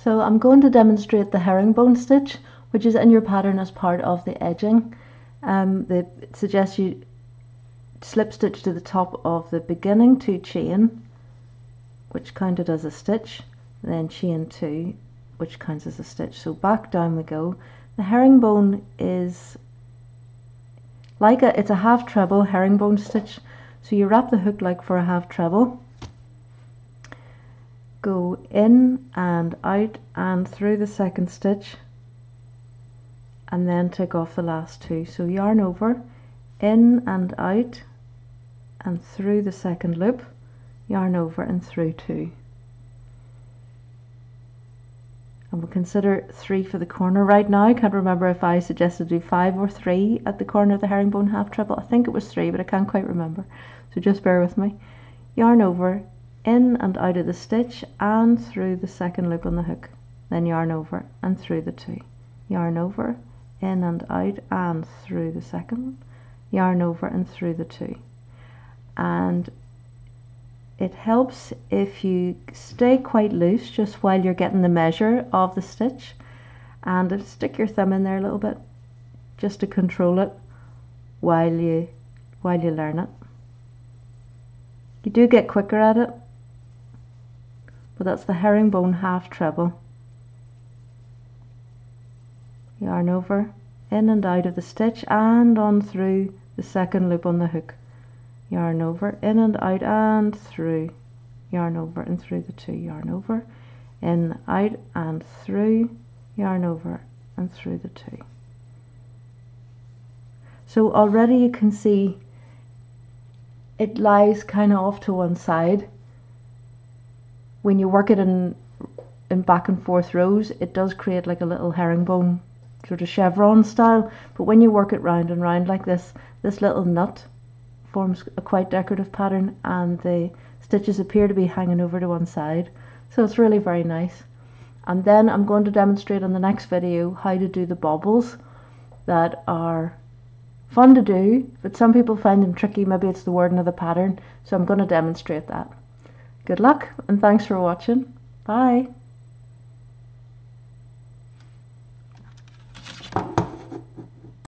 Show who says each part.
Speaker 1: So I'm going to demonstrate the herringbone stitch, which is in your pattern as part of the edging. It suggests you slip stitch to the top of the beginning 2 chain, which counted as a stitch, then chain 2, which counts as a stitch. So back down we go. The herringbone is like it's a half treble herringbone stitch. So you wrap the hook like for a half treble, go in and out and through the second stitch, and then take off the last 2. So yarn over, in and out and through the second loop, yarn over and through 2. And we'll consider 3 for the corner right now. I can't remember if I suggested do 5 or 3 at the corner of the herringbone half treble. I think it was 3, but I can't quite remember, so just bear with me. Yarn over, in and out of the stitch and through the second loop on the hook, then yarn over and through the 2, yarn over, in and out and through the second one, yarn over and through the 2. And it helps if you stay quite loose just while you're getting the measure of the stitch, and stick your thumb in there a little bit just to control it while you learn it. You do get quicker at it, but that's the herringbone half treble. Yarn over, in and out of the stitch and on through the second loop on the hook, yarn over, in and out and through, yarn over and through the 2, yarn over, in, out and through, yarn over and through the 2. So already you can see it lies kind of off to one side. When you work it in back and forth rows, it does create like a little herringbone sort of chevron style, but when you work it round and round like this, this little nut forms a quite decorative pattern, and the stitches appear to be hanging over to one side, so it's really very nice. And then I'm going to demonstrate in the next video how to do the bobbles that are fun to do, but some people find them tricky. Maybe it's the wording of the pattern, so I'm going to demonstrate that. Good luck and thanks for watching. Bye.